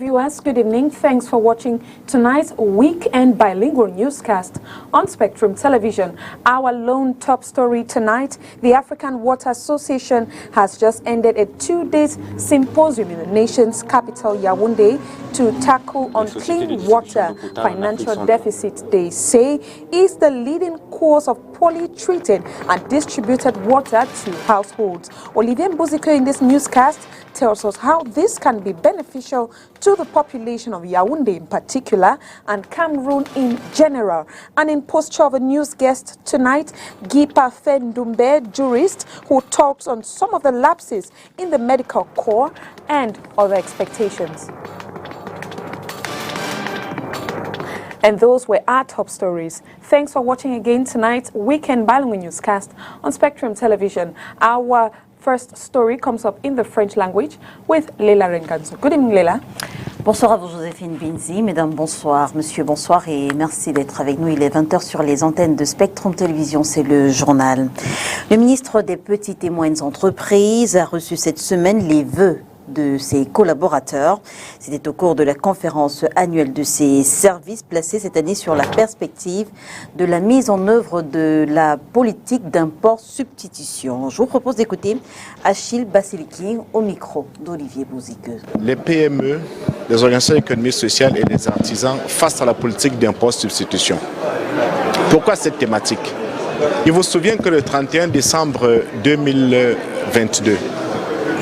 viewers, good evening. Thanks for watching tonight's weekend bilingual newscast on Spectrum Television. Our lone top story tonight, the African Water Association has just ended a 2-day symposium in the nation's capital, Yaoundé, to tackle on clean water financial deficit. They say is the leading cause of poorly treated and distributed water to households. Olivier Mbuziko in this newscast tells us how this can be beneficial to the population of Yaoundé in particular and Cameroon in general. And in posture of a news guest tonight, Guy Parfait Ndoumbe, jurist, who talks on some of the lapses in the medical corps and other expectations. And those were our top stories. Thanks for watching again tonight's Weekend Bilingual Newscast on Spectrum Television. Our first story comes up in the French language with Leila Renganzo. Good evening, Leila. Bonsoir à vous, Joséphine Binzi. Mesdames, bonsoir. Monsieur, bonsoir et merci d'être avec nous. Il est 20h sur les antennes de Spectrum Télévision, c'est le journal. Le ministre des Petites et Moyennes Entreprises a reçu cette semaine les vœux de ses collaborateurs. C'était au cours de la conférence annuelle de ses services placés cette année sur la perspective de la mise en œuvre de la politique d'import-substitution. Je vous propose d'écouter Achille Basiliki au micro d'Olivier Mbuziko. Les PME, les organisations économiques sociales et les artisans face à la politique d'import-substitution. Pourquoi cette thématique? Il vous souvient que le 31 décembre 2022,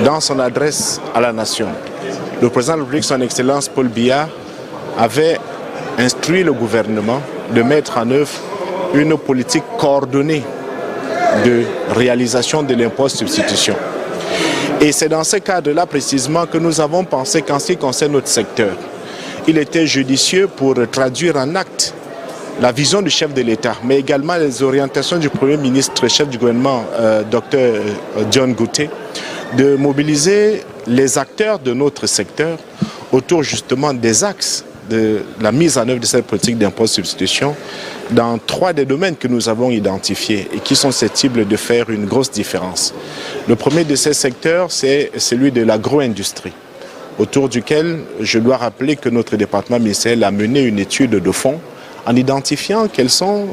dans son adresse à la nation, le président de la République, son Excellence Paul Biya, avait instruit le gouvernement de mettre en œuvre une politique coordonnée de réalisation de l'impôt-substitution. Et c'est dans ce cadre-là précisément que nous avons pensé qu'en ce qui concerne notre secteur, il était judicieux pour traduire en acte la vision du chef de l'État, mais également les orientations du Premier ministre, chef du gouvernement, Dr John Gouté, de mobiliser les acteurs de notre secteur autour justement des axes de la mise en œuvre de cette politique d'impôt-substitution dans 3 des domaines que nous avons identifiés et qui sont susceptibles de faire une grosse différence. Le premier de ces secteurs, c'est celui de l'agro-industrie, autour duquel je dois rappeler que notre département ministériel a mené une étude de fond en identifiant quels sont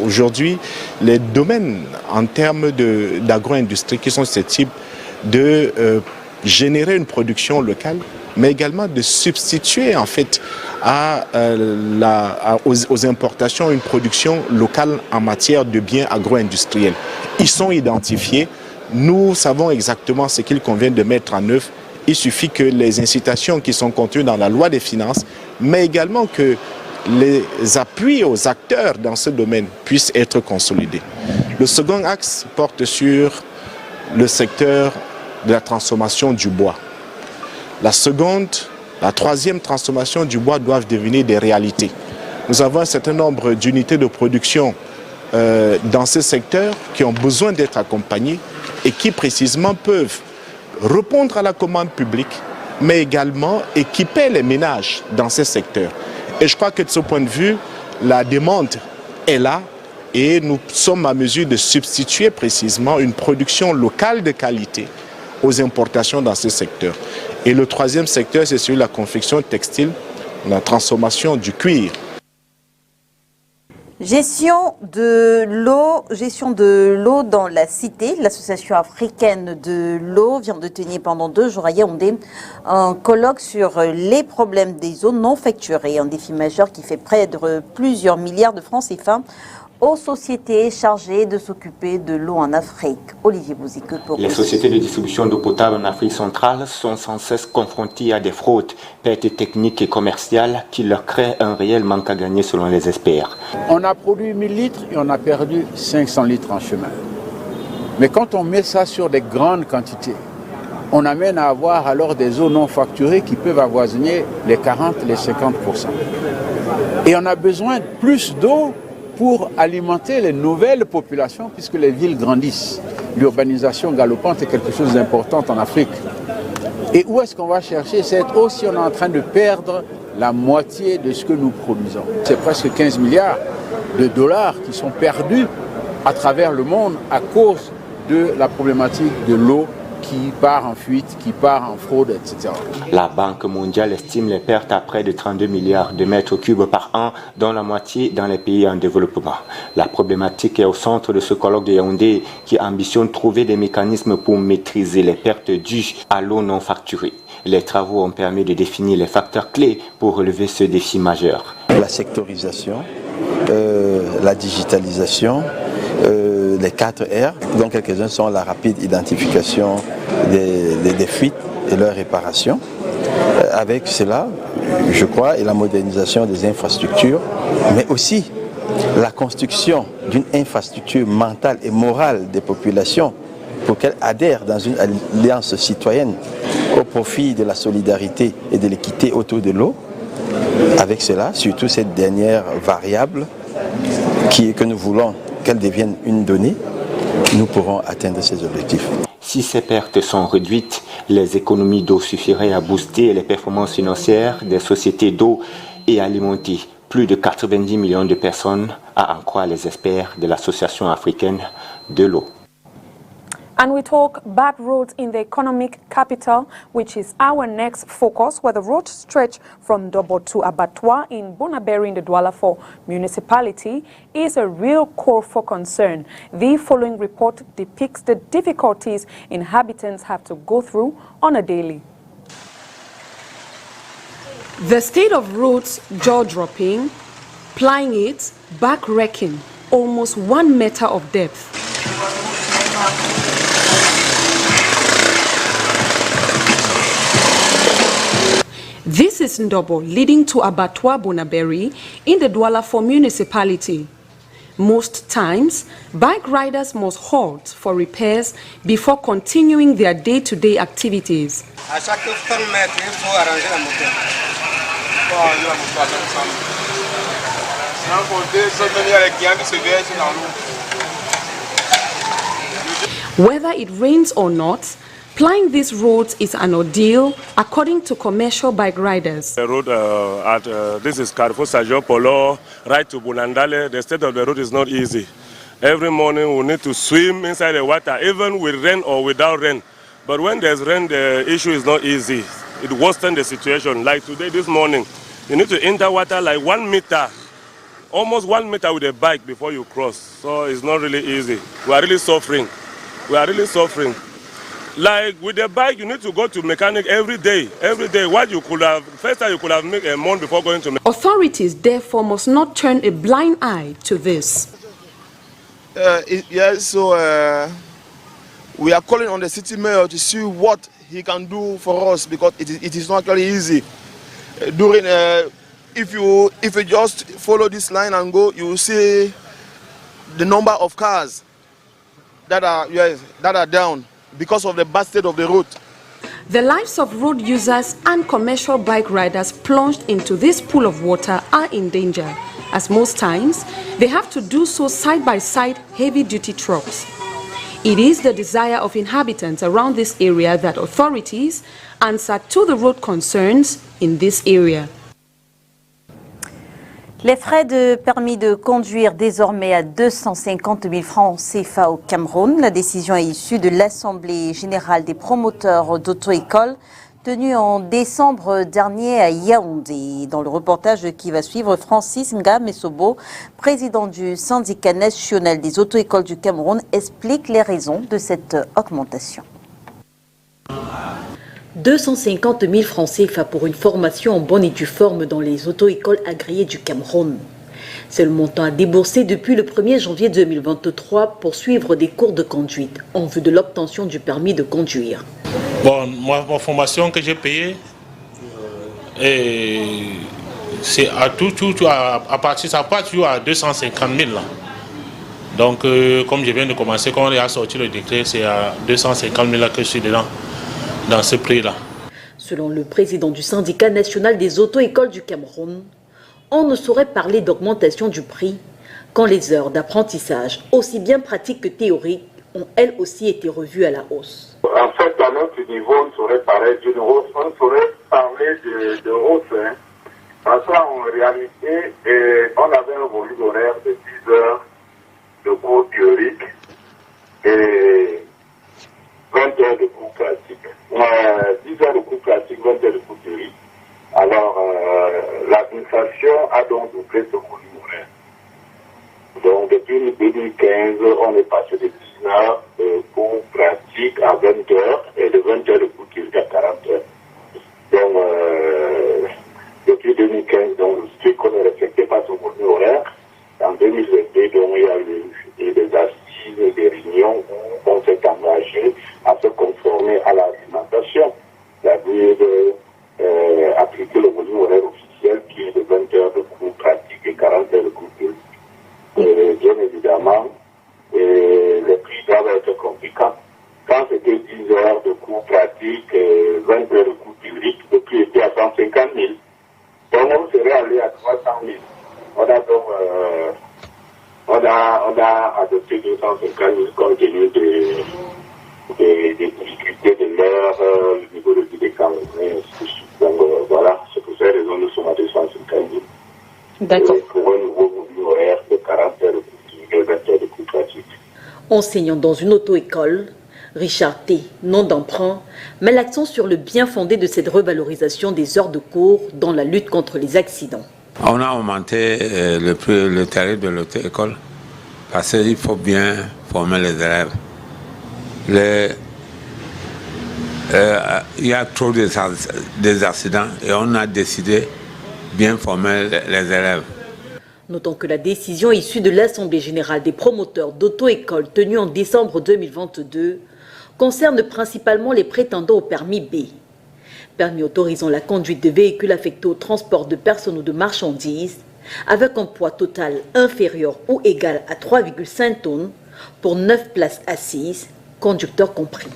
aujourd'hui les domaines en termes d'agro-industrie qui sont susceptibles de générer une production locale, mais également de substituer en fait aux importations une production locale en matière de biens agro-industriels. Ils sont identifiés, nous savons exactement ce qu'il convient de mettre en œuvre. Il suffit que les incitations qui sont contenues dans la loi des finances, mais également que les appuis aux acteurs dans ce domaine puissent être consolidés. Le second axe porte sur le secteur de la transformation du bois. La troisième transformation du bois doivent devenir des réalités. Nous avons un certain nombre d'unités de production dans ce secteur qui ont besoin d'être accompagnées et qui précisément peuvent répondre à la commande publique, mais également équiper les ménages dans ces secteurs. Et je crois que de ce point de vue, la demande est là et nous sommes à mesure de substituer précisément une production locale de qualité aux importations dans ce secteur. Et le troisième secteur, c'est celui de la confection textile, la transformation du cuir. Gestion de l'eau dans la cité. L'Association africaine de l'eau vient de tenir pendant 2 jours à Yaoundé un colloque sur les problèmes des eaux non facturées, un défi majeur qui fait perdre plusieurs milliards de francs CFA aux sociétés chargées de s'occuper de l'eau en Afrique. Olivier Mbuziko pour les sociétés de distribution d'eau potable en Afrique centrale sont sans cesse confrontées à des fraudes, pertes techniques et commerciales qui leur créent un réel manque à gagner selon les experts. On a produit 1000 litres et on a perdu 500 litres en chemin. Mais quand on met ça sur des grandes quantités, on amène à avoir alors des eaux non facturées qui peuvent avoisiner les 40, les 50%. Et on a besoin de plus d'eau pour alimenter les nouvelles populations puisque les villes grandissent. L'urbanisation galopante est quelque chose d'important en Afrique. Et où est-ce qu'on va chercher cette eau si on est en train de perdre la moitié de ce que nous produisons? C'est presque 15 milliards de dollars qui sont perdus à travers le monde à cause de la problématique de l'eau qui part en fuite, qui part en fraude, etc. La Banque mondiale estime les pertes à près de 32 milliards de mètres cubes par an, dont la moitié dans les pays en développement. La problématique est au centre de ce colloque de Yaoundé qui ambitionne trouver des mécanismes pour maîtriser les pertes dues à l'eau non facturée. Les travaux ont permis de définir les facteurs clés pour relever ce défi majeur. La sectorisation, la digitalisation, les 4 R, dont quelques-uns sont la rapide identification des fuites et leur réparation. Avec cela, je crois, et la modernisation des infrastructures, mais aussi la construction d'une infrastructure mentale et morale des populations pour qu'elles adhèrent dans une alliance citoyenne au profit de la solidarité et de l'équité autour de l'eau. Avec cela, surtout cette dernière variable que nous voulons qu'elle devienne une donnée, nous pourrons atteindre ces objectifs. Si ces pertes sont réduites, les économies d'eau suffiraient à booster les performances financières des sociétés d'eau et alimenter plus de 90 millions de personnes, à en croire les experts de l'Association africaine de l'eau. And we talk bad roads in the economic capital, which is our next focus, where the road stretch from Dobo to Abattoir in Bonaberi in the Douala 4 municipality is a real core for concern. The following report depicts the difficulties inhabitants have to go through on a daily. The state of roads, jaw-dropping, plying it, back-wrecking, almost 1 meter of depth. This is Ndobo, leading to Abattoir Bonaberi in the Douala 4 municipality. Most times, bike riders must halt for repairs before continuing their day-to-day activities. À chaque 100 mètres, il faut arranger la moto. Sans compter, il y a les clients qui se versent dans l'eau. Whether it rains or not, plying these roads is an ordeal, according to commercial bike riders. The road this is Carrefour Sajo Polo, right to Bunandale. The state of the road is not easy. Every morning we need to swim inside the water, even with rain or without rain. But when there's rain, the issue is not easy. It worsens the situation. Like today, this morning, you need to enter water like 1 meter, almost 1 meter with a bike before you cross. So it's not really easy. We are really suffering. We are really suffering. Like with the bike, you need to go to mechanic every day. Every day, what you could have, first time you could have made a month before going to mechanic. Authorities therefore must not turn a blind eye to this. We are calling on the city mayor to see what he can do for us, because it is not really easy. If you just follow this line and go, you will see the number of cars that are down because of the bad state of the road. The lives of road users and commercial bike riders plunged into this pool of water are in danger, as most times they have to do so side by side heavy-duty trucks. It is the desire of inhabitants around this area that authorities answer to the road concerns in this area. Les frais de permis de conduire désormais à 250 000 francs CFA au Cameroun. La décision est issue de l'Assemblée générale des promoteurs d'auto-école tenue en décembre dernier à Yaoundé. Dans le reportage qui va suivre, Francis Nga-Messobo, président du syndicat national des auto-écoles du Cameroun, explique les raisons de cette augmentation. 250 000 francs CFA pour une formation en bonne et due forme dans les auto-écoles agréées du Cameroun. C'est le montant à débourser depuis le 1er janvier 2023 pour suivre des cours de conduite en vue de l'obtention du permis de conduire. Bon, moi, ma formation que j'ai payée, c'est à partir, ça part toujours à 250 000 là. Donc, comme je viens de commencer, quand on a sorti le décret, c'est à 250 000 là que je suis dedans. Dans ce prix-là. Selon le président du syndicat national des auto-écoles du Cameroun, on ne saurait parler d'augmentation du prix quand les heures d'apprentissage, aussi bien pratiques que théoriques, ont elles aussi été revues à la hausse. En fait, à notre niveau, on saurait parler d'une hausse, on saurait parler de hausse. Parce qu'en réalité, on avait un volume horaire de 10 heures de cours théoriques et 20 heures de cours pratiques. 10 heures de cours pratiques, 20 heures de cours théoriques. Alors, l'administration a donc doublé ce volume horaire. Donc, depuis 2015, on est passé de 10 heures de cours pratiques à 20 heures et de 20 heures de cours théoriques à 40 heures. Donc, depuis 2015, donc, le strict qu'on ne respectait pas ce volume horaire. En 2022, donc, il y a eu des assises et des réunions où on s'est engagé à se conformer à la réglementation, c'est-à-dire appliquer le volume horaire officiel qui est de 20 heures de cours pratiques et 40 heures de cours théoriques. Bien évidemment, les prix doivent être conséquents. Quand c'était 10 heures de cours pratiques et 20 heures de cours théoriques, le prix était à 150 000. Donc on serait allé à 300 000. On a donc on a adopté 250 000 compte tenu des difficultés de l'heure, le niveau de vie des camions, et ainsi de suite. Donc voilà, c'est pour cette raison que nous sommes à 250 000. D'accord. Pour un nouveau volume horaire de 40 heures de cours et 20 heures de cours pratiques. Enseignant dans une auto-école, Richard T., nom d'emprunt, met l'accent sur le bien fondé de cette revalorisation des heures de cours dans la lutte contre les accidents. On a augmenté le tarif de l'auto-école parce qu'il faut bien former les élèves. Il y a trop des accidents et on a décidé de bien former les élèves. Notons que la décision issue de l'Assemblée générale des promoteurs d'auto-école tenue en décembre 2022 concerne principalement les prétendants au permis B. Permis autorisant la conduite de véhicules affectés au transport de personnes ou de marchandises avec un poids total inférieur ou égal à 3,5 tonnes pour 9 places assises, conducteurs compris.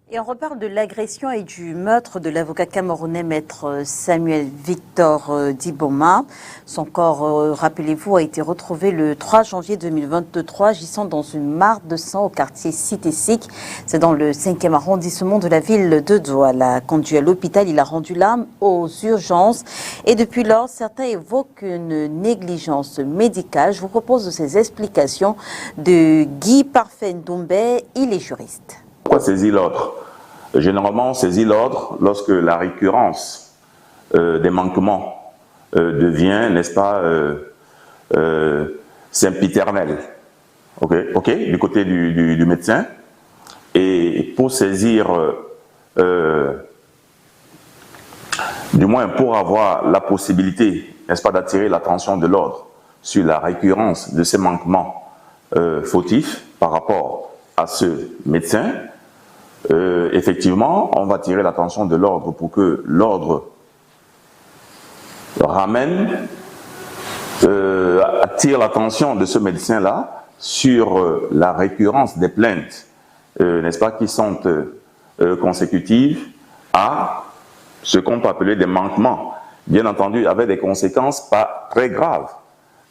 Et on reparle de l'agression et du meurtre de l'avocat camerounais maître Samuel Victor Diboma. Son corps, rappelez-vous, a été retrouvé le 3 janvier 2023, gisant dans une mare de sang au quartier Cité-Sic. C'est dans le 5e arrondissement de la ville de Douala. Conduit à l'hôpital, il a rendu l'âme aux urgences. Et depuis lors, certains évoquent une négligence médicale. Je vous propose ces explications de Guy Parfait Ndombé. Il est juriste. Pourquoi saisir l'ordre? Généralement, on saisit l'ordre lorsque la récurrence des manquements devient, n'est-ce pas, sempiternelle. Ok, du côté du médecin. Et pour saisir, du moins pour avoir la possibilité, n'est-ce pas, d'attirer l'attention de l'ordre sur la récurrence de ces manquements fautifs par rapport à ce médecin, effectivement, on va tirer l'attention de l'ordre pour que l'ordre attire l'attention de ce médecin-là sur la récurrence des plaintes, n'est-ce pas, qui sont consécutives à ce qu'on peut appeler des manquements, bien entendu avec des conséquences pas très graves.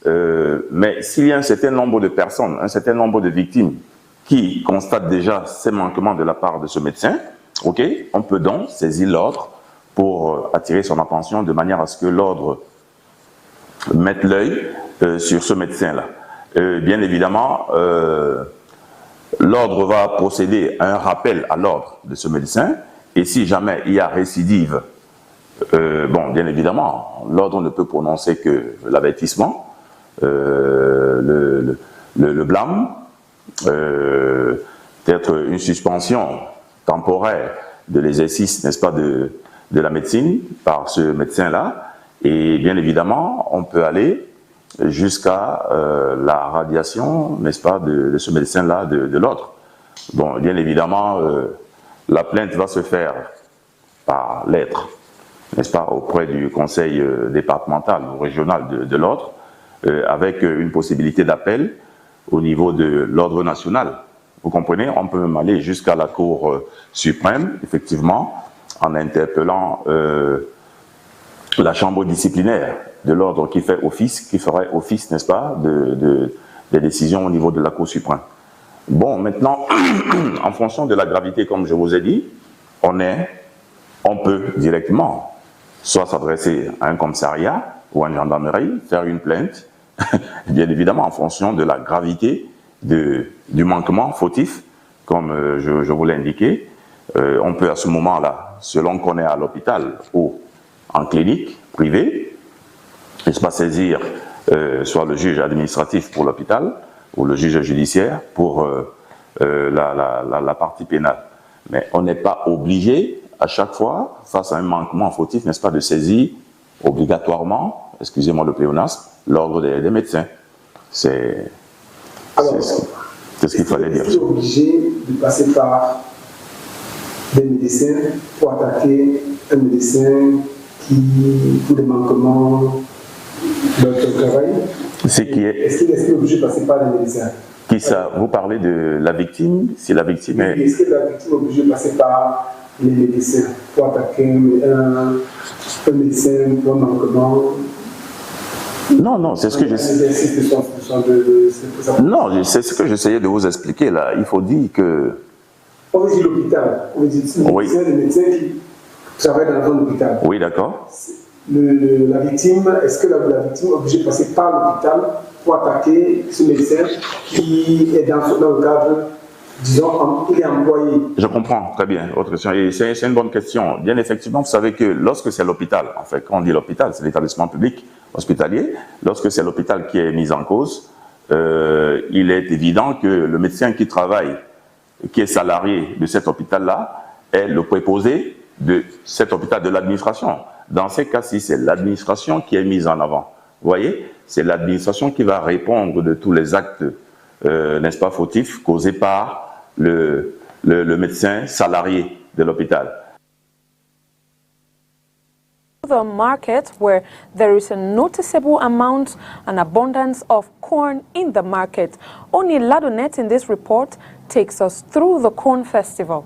Mais s'il y a un certain nombre de personnes, un certain nombre de victimes qui constate déjà ces manquements de la part de ce médecin, ok, on peut donc saisir l'ordre pour attirer son attention de manière à ce que l'ordre mette l'œil sur ce médecin-là. Bien évidemment, l'ordre va procéder à un rappel à l'ordre de ce médecin, et si jamais il y a récidive, bon, bien évidemment, l'ordre ne peut prononcer que l'avertissement, le blâme, peut-être une suspension temporaire de l'exercice, n'est-ce pas, de la médecine par ce médecin-là. Et bien évidemment, on peut aller jusqu'à la radiation, n'est-ce pas, de ce médecin-là de l'autre. Bon, bien évidemment, la plainte va se faire par lettre, n'est-ce pas, auprès du conseil départemental ou régional de l'ordre, avec une possibilité d'appel au niveau de l'ordre national. Vous comprenez, on peut même aller jusqu'à la Cour suprême, effectivement, en interpellant la chambre disciplinaire de l'ordre qui ferait office, n'est-ce pas, des décisions au niveau de la Cour suprême. Bon, maintenant, en fonction de la gravité, comme je vous ai dit, on peut directement soit s'adresser à un commissariat ou à une gendarmerie, faire une plainte, bien évidemment en fonction de la gravité du manquement fautif comme je vous l'ai indiqué, on peut à ce moment-là, selon qu'on est à l'hôpital ou en clinique privée, n'est-ce pas, saisir soit le juge administratif pour l'hôpital ou le juge judiciaire pour la partie pénale. Mais on n'est pas obligé à chaque fois, face à un manquement fautif, n'est-ce pas, de saisir obligatoirement, excusez-moi le pléonasme, l'ordre des médecins. C'est ce qu'il fallait dire. Est-ce obligé de passer par des médecins pour attaquer un médecin qui, pour des manquements de son travail? Est-ce qu'il est obligé de passer par des médecins? Qui ça? Vous parlez de la victime? Si la victime est... Est-ce que la victime est obligée de passer par les médecins pour attaquer un médecin pour un manquement? Non, c'est ce que Non, c'est ce que j'essayais de vous expliquer là. Il faut dire que... On veut dire l'hôpital. On veut dire les médecins qui travaillent dans la zone d'hôpital. Oui, d'accord. La victime, est-ce que la victime est obligée de passer par l'hôpital pour attaquer ce médecin qui est dans le cadre, disons, il est employé? Je comprends, très bien, votre question. Et c'est une bonne question. Bien effectivement, vous savez que lorsque c'est l'hôpital, en fait, quand on dit l'hôpital, c'est l'établissement public hospitalier, lorsque c'est l'hôpital qui est mis en cause, il est évident que le médecin qui travaille, qui est salarié de cet hôpital-là, est le préposé de cet hôpital, de l'administration. Dans ces cas-ci, c'est l'administration qui est mise en avant. Vous voyez, c'est l'administration qui va répondre de tous les actes, n'est-ce pas, fautifs causés par le médecin salarié de l'hôpital. The market where there is a noticeable amount and abundance of corn in the market. Oni Ladonet in this report takes us through the corn festival.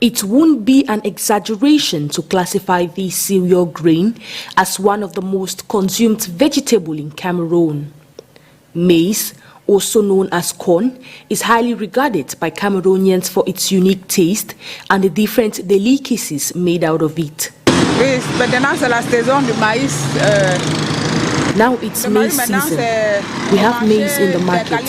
It won't be an exaggeration to classify this cereal grain as one of the most consumed vegetable in Cameroon. Maize, also known as corn, is highly regarded by Cameroonians for its unique taste and the different delicacies made out of it. Oui, maintenant c'est la saison du maïs. Now it's maize season. We have maize in the market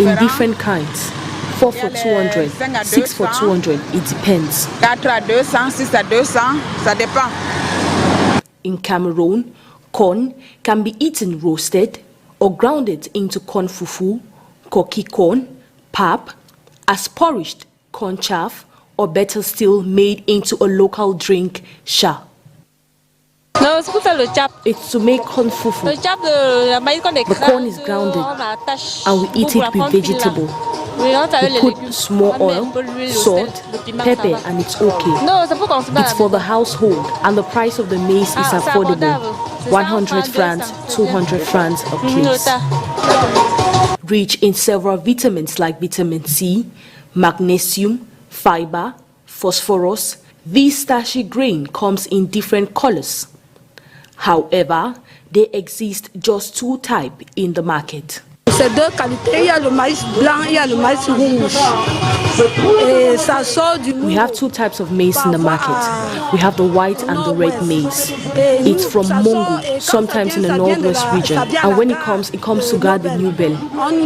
in different kinds. 4 for 200, 6 for 200, it depends. 4 à 200, 6 à 200, ça dépend. In Cameroon, corn can be eaten roasted or grounded into corn fufu, koki corn, pap, as porridge, corn chaff, or better still made into a local drink, sha. Non, c'est pour faire le chap. It's to make corn fufu. Le chap de maïs qu'on The corn is grounded and we eat it with vegetable. We put small oil, salt, pepper, and it's okay. It's for the household and the price of the maize is affordable. 100 francs, 200 francs a piece. Rich in several vitamins like vitamin C, magnesium, fiber, phosphorus, this starchy grain comes in different colors. However, there exist just 2 types in the market. C'est 2 qualités, il y a le maïs blanc, il y a le maïs rouge. Et ça sort du We have 2 types of maize in the market. We have the white and the red maize. It's from Mongo, sometimes in the northwest region. And when it comes to Gare de Nouvelle.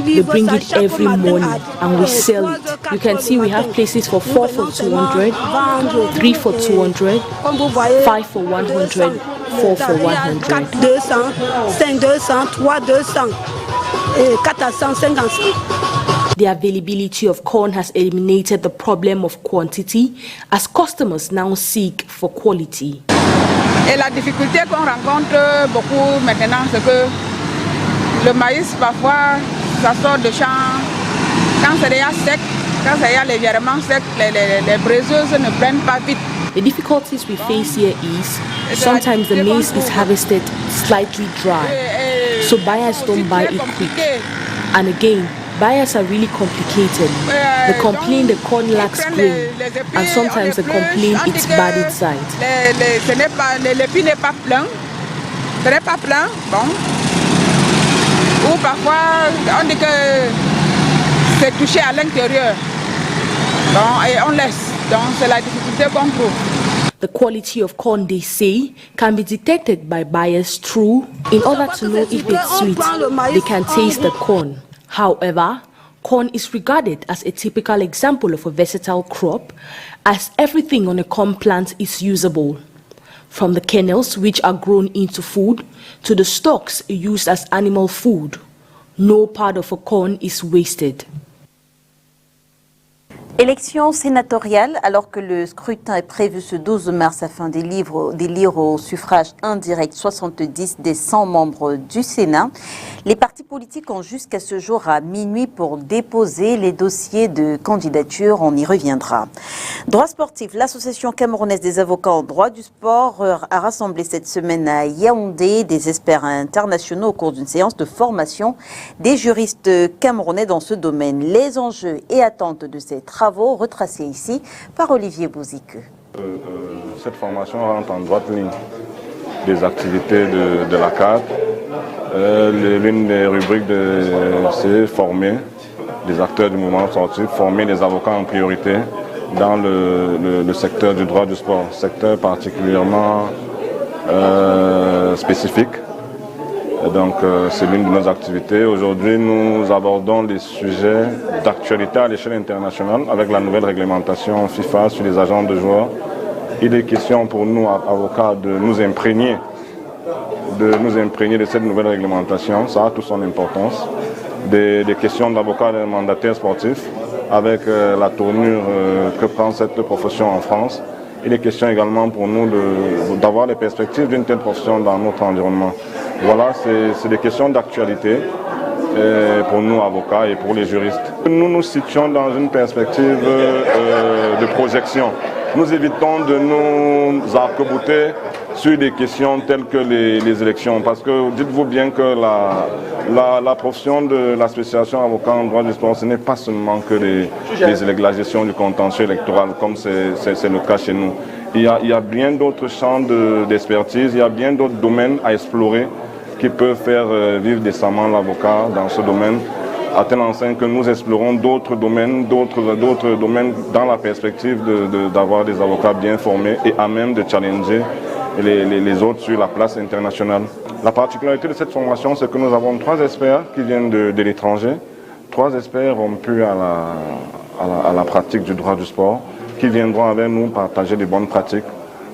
They bring it every morning and we sell it. You can see we have places for 4 for 200, 3 for 200, 5 for 100, 4 for 100. 4 200, 5 200, 3 200. The availability of corn has eliminated the problem of quantity as customers now seek for quality. Et la difficulté qu'on rencontre beaucoup maintenant, c'est que le maïs, parfois, ça sort de champ. Quand c'est déjà sec, quand c'est déjà légèrement sec, les braiseuses ne prennent pas vite. The difficulties we face here is sometimes the maize is harvested slightly dry, so buyers don't buy it quick. And again, buyers are really complicated. They complain the corn lacks grain, and sometimes they complain it's bad inside. L'épi n'est pas plein, ce n'est pas plein, bon. Ou parfois, on dit que c'est touché à l'intérieur, bon, et on laisse. Donc c'est la difficulté qu'on trouve. The quality of corn, they say, can be detected by buyers through. In order to know if it's sweet, they can taste the corn. However, corn is regarded as a typical example of a versatile crop, as everything on a corn plant is usable. From the kernels, which are grown into food, to the stalks used as animal food. No part of a corn is wasted. Élection sénatoriale, alors que le scrutin est prévu ce 12 mars afin d'élire au suffrage indirect 70 des 100 membres du Sénat, les partis politiques ont jusqu'à ce jour à minuit pour déposer les dossiers de candidature, on y reviendra. Droit sportif, l'association camerounaise des avocats en droit du sport a rassemblé cette semaine à Yaoundé des experts internationaux au cours d'une séance de formation des juristes camerounais dans ce domaine. Les enjeux et attentes de ces travaux retracés ici par Olivier Bouzique. Cette formation rentre en droite ligne des activités de la CAD. L'une des rubriques, c'est former des acteurs du mouvement sportif, former des avocats en priorité dans le secteur du droit du sport, secteur particulièrement spécifique. Donc c'est l'une de nos activités. Aujourd'hui, nous abordons des sujets d'actualité à l'échelle internationale avec la nouvelle réglementation FIFA sur les agents de joueurs. Il est question pour nous, avocats, de nous imprégner de cette nouvelle réglementation. Ça a toute son importance. Des questions d'avocats et de mandataires sportifs avec la tournure que prend cette profession en France. Il est question également pour nous d'avoir les perspectives d'une telle profession dans notre environnement. Voilà, c'est des questions d'actualité pour nous, avocats, et pour les juristes. Nous nous situons dans une perspective de projection. Nous évitons de nous arc-bouter sur des questions telles que les élections. Parce que dites-vous bien que la profession de l'association avocat en droit du sport, ce n'est pas seulement que la gestion du contentieux électoral, comme c'est le cas chez nous. Il y a bien d'autres champs d'expertise, il y a bien d'autres domaines à explorer qui peuvent faire vivre décemment l'avocat dans ce domaine, à tel enseigne que nous explorons d'autres domaines dans la perspective d'avoir des avocats bien formés et à même de challenger les autres sur la place internationale. La particularité de cette formation, c'est que nous avons 3 experts qui viennent de l'étranger, 3 experts rompus à la pratique du droit du sport, qui viendront avec nous partager des bonnes pratiques.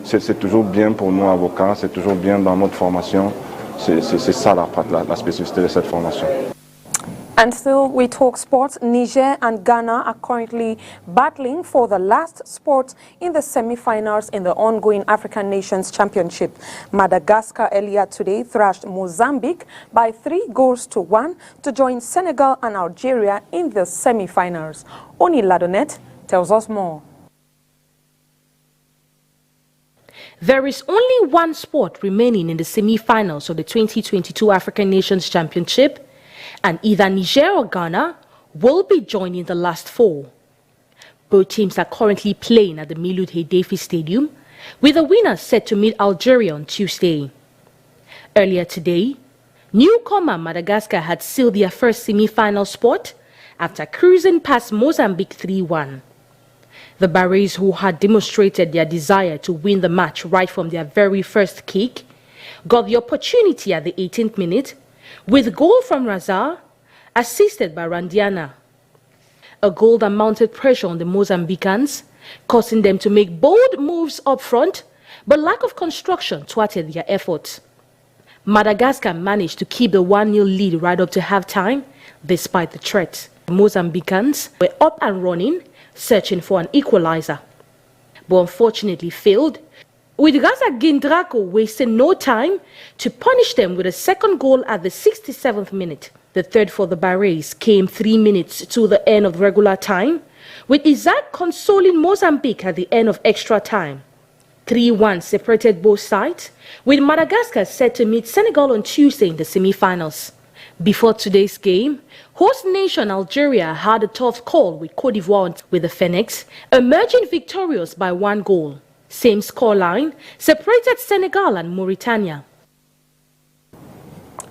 C'est toujours bien pour nous, avocats, c'est toujours bien dans notre formation. C'est ça la spécificité de cette formation. And still, we talk sports. Niger and Ghana are currently battling for the last spot in the semi-finals in the ongoing African Nations Championship. Madagascar earlier today thrashed Mozambique by 3-1 to join Senegal and Algeria in the semi-finals. Oni Ladonet tells us more. There is only one spot remaining in the semi-finals of the 2022 African Nations Championship, and either Niger or Ghana will be joining the last 4. Both teams are currently playing at the Miloud Heidefi Stadium, with the winner set to meet Algeria on Tuesday. Earlier today, newcomer Madagascar had sealed their first semi-final spot after cruising past Mozambique 3-1. The Barres, who had demonstrated their desire to win the match right from their very first kick, got the opportunity at the 18th minute with a goal from Razar, assisted by Randiana. A goal that mounted pressure on the Mozambicans, causing them to make bold moves up front, but lack of construction thwarted their efforts. Madagascar managed to keep the 1-0 lead right up to halftime, despite the threat. The Mozambicans were up and running, searching for an equalizer, but unfortunately failed, with Gaza Gindrako wasting no time to punish them with a second goal at the 67th minute. The third for the Barres came 3 minutes to the end of regular time, with Isaac consoling Mozambique at the end of extra time. 3-1 separated both sides, with Madagascar set to meet Senegal on Tuesday in the semi-finals. Before today's game, host nation Algeria had a tough call with Côte d'Ivoire, with the Phoenix emerging victorious by 1 goal. Same scoreline separated Senegal and Mauritania.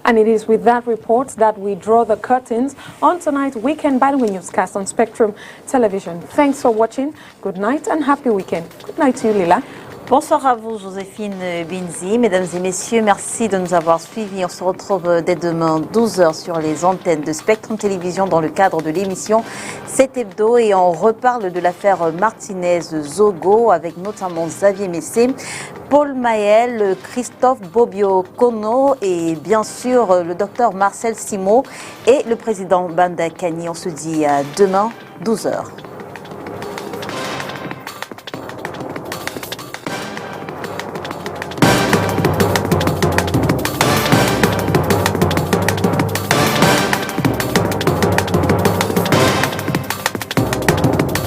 And it is with that report that we draw the curtains on tonight's Weekend Bilingual Newscast on Spectrum Television. Thanks for watching. Good night and happy weekend. Good night to you, Lila. Bonsoir à vous, Joséphine Binzi. Mesdames et messieurs, merci de nous avoir suivis. On se retrouve dès demain, 12h, sur les antennes de Spectrum Télévision dans le cadre de l'émission 7 Hebdo. Et on reparle de l'affaire Martinez-Zogo avec notamment Xavier Messé, Paul Maël, Christophe Bobio-Kono et bien sûr le docteur Marcel Simot et le président Banda Kani. On se dit à demain, 12h.